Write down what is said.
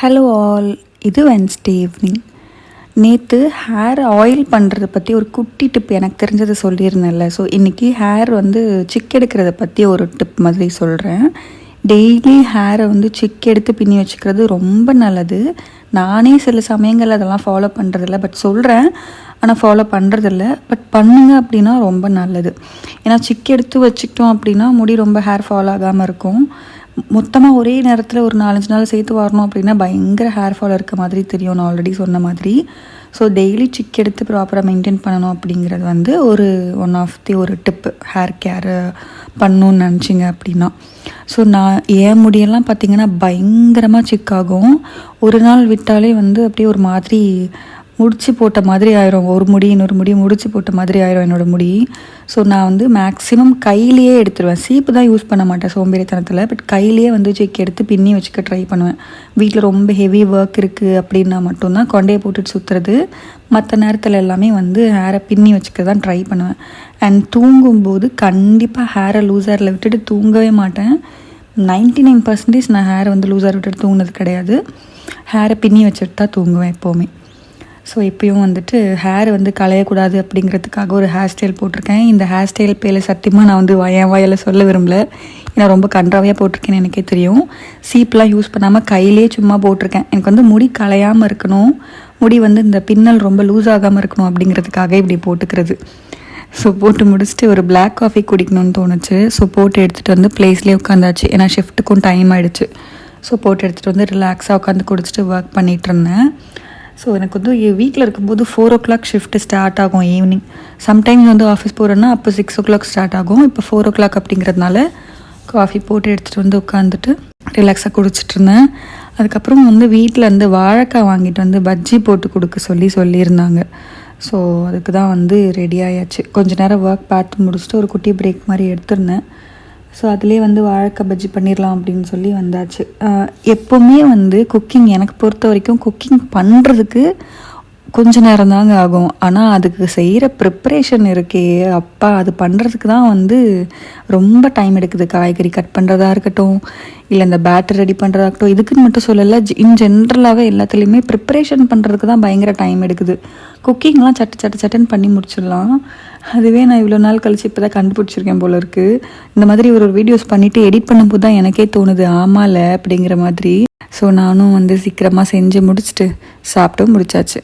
Hello all, இது Wednesday evening. நேற்று hair oil பண்ணுறதை பற்றி ஒரு குட்டி டிப் எனக்கு தெரிஞ்சதை சொல்லியிருந்தேன்ல. ஸோ இன்றைக்கி ஹேர் சிக் எடுக்கிறத பற்றி ஒரு டிப் மாதிரி சொல்கிறேன். டெய்லி ஹேரை சிக் எடுத்து பின்னி வச்சுக்கிறது ரொம்ப நல்லது. நானே சில சமயங்கள் அதெல்லாம் ஃபாலோ பண்ணுறதில்ல, பட் சொல்கிறேன். ஆனால் ஃபாலோ பண்ணுறதில்ல, பட் பண்ணுங்க அப்படின்னா ரொம்ப நல்லது. ஏன்னா சிக் எடுத்து வச்சுக்கிட்டோம் அப்படின்னா முடி ரொம்ப ஹேர் ஃபால் ஆகாமல் இருக்கும். மொத்தமாக ஒரே நேரத்தில் ஒரு 4-5 நாள் சேர்த்து வரணும் அப்படின்னா பயங்கர ஹேர் ஃபால் இருக்க மாதிரி தெரியும், நான் ஆல்ரெடி சொன்ன மாதிரி. ஸோ டெய்லி சிக் எடுத்து ப்ராப்பராக மெயின்டைன் பண்ணணும் அப்படிங்கிறது ஒன் ஆஃப் தி ஒரு டிப்பு ஹேர் கேர் பண்ணணுன்னு நினச்சிங்க அப்படின்னா. ஸோ நான் என் முடியெல்லாம் பார்த்திங்கன்னா பயங்கரமாக சிக் ஆகும். ஒரு நாள் விட்டாலே அப்படியே ஒரு மாதிரி முடிச்சு போட்ட மாதிரி ஆயிரும். ஒரு முடி இன்னொரு முடி முடிச்சு போட்ட மாதிரி ஆயிரும் என்னோடய முடி. ஸோ நான் மேக்ஸிமம் கையிலேயே எடுத்துருவேன். சீப்பு தான் யூஸ் பண்ண மாட்டேன் சோம்பேறித்தனத்தில், பட் கையிலேயே சிக் எடுத்து பின்னி வச்சுக்க ட்ரை பண்ணுவேன். வீட்டில் ரொம்ப ஹெவி ஒர்க் இருக்குது அப்படின்னா மட்டும்தான் கொண்டையை போட்டுட்டு சுற்றுறது. மற்ற நேரத்தில் எல்லாமே ஹேரை பின்னி வச்சுக்க தான் ட்ரை பண்ணுவேன். அண்ட் தூங்கும்போது கண்டிப்பாக ஹேரை லூஸ் ஹேரில் விட்டுட்டு தூங்கவே மாட்டேன். 99% நான் ஹேரை லூஸ் ஹேர் விட்டுட்டு தூங்கினது கிடையாது. ஹேரை பின்னி வச்சுட்டு தான் தூங்குவேன் எப்போவுமே. ஸோ இப்போயும் ஹேர் களையக்கூடாது அப்படிங்கிறதுக்காக ஒரு ஹேர் ஸ்டைல் போட்டிருக்கேன். இந்த ஹேர் ஸ்டைல் பேரில் சத்தியமாக நான் என் வாயில் சொல்ல விரும்பல, ஏன்னா ரொம்ப கன்றாவையாக போட்டிருக்கேன்னு எனக்கே தெரியும். சீப்லாம் யூஸ் பண்ணாமல் கையிலே சும்மா போட்டிருக்கேன். எனக்கு முடி களையாமல் இருக்கணும், முடி இந்த பின்னல் ரொம்ப லூஸ் ஆகாமல் இருக்கணும் அப்படிங்கிறதுக்காக இப்படி போட்டுக்கிறது. ஸோ போட்டு முடிச்சுட்டு ஒரு பிளாக் காஃபி குடிக்கணும்னு தோணுச்சு. ஸோ போட்டு எடுத்துகிட்டு பிளேஸ்லேயே உட்காந்தாச்சு, ஏன்னா ஷிஃப்ட்டுக்கும் டைம் ஆகிடுச்சு. ஸோ போட்டு எடுத்துகிட்டு ரிலாக்ஸாக உட்காந்து குடிச்சிட்டு ஒர்க் பண்ணிகிட்டு இருந்தேன். ஸோ எனக்கு வீட்டில் இருக்கும்போது 4 o'clock ஷிஃப்ட்டு ஸ்டார்ட் ஆகும் ஈவினிங். சம்டைம்ஸ் ஆஃபீஸ் போகிறேன்னா அப்போ 6 o'clock ஸ்டார்ட் ஆகும். இப்போ 4 o'clock அப்படிங்கிறதுனால காஃபி போட்டு எடுத்துகிட்டு உட்காந்துட்டு ரிலாக்ஸாக குடிச்சிட்டு இருந்தேன். அதுக்கப்புறம் வீட்டில் வாழைக்காய் வாங்கிட்டு பஜ்ஜி போட்டு கொடுக்க சொல்லியிருந்தாங்க. ஸோ அதுக்கு தான் ரெடி ஆயாச்சு. கொஞ்சம் நேரம் ஒர்க் பார்த்து முடிச்சுட்டு ஒரு குட்டி பிரேக் மாதிரி எடுத்துருந்தேன். ஸோ அதிலே வாழைக்காய் பஜ்ஜி பண்ணிடலாம் அப்படின்னு சொல்லி வந்தாச்சு. எப்போவுமே குக்கிங் எனக்கு பொறுத்த வரைக்கும் குக்கிங் பண்ணுறதுக்கு கொஞ்ச நேரம் தாங்க ஆகும். ஆனால் அதுக்கு செய்கிற ப்ரிப்ரேஷன் இருக்கே அப்பா, அது பண்ணுறதுக்கு தான் ரொம்ப டைம் எடுக்குது. காய்கறி கட் பண்ணுறதா இருக்கட்டும், இல்லை இந்த பேட்டர் ரெடி பண்ணுறதா இருக்கட்டும், இதுக்குன்னு மட்டும் சொல்லலை, இன் ஜென்ரலாகவே எல்லாத்துலேயுமே ப்ரிப்ரேஷன் பண்ணுறதுக்கு தான் பயங்கர டைம் எடுக்குது. குக்கிங்லாம் சட்டுன்னு பண்ணி முடிச்சிடலாம். அதுவே நான் இவ்வளோ நாள் கழிச்சு இப்போ தான் கண்டுபிடிச்சிருக்கேன் போல இருக்குது. இந்த மாதிரி ஒரு வீடியோஸ் பண்ணிவிட்டு எடிட் பண்ணும்போது தான் எனக்கே தோணுது ஆமால அப்படிங்கிற மாதிரி. ஸோ நானும் சீக்கிரமாக செஞ்சு முடிச்சுட்டு சாப்பிட்டு முடிச்சாச்சு.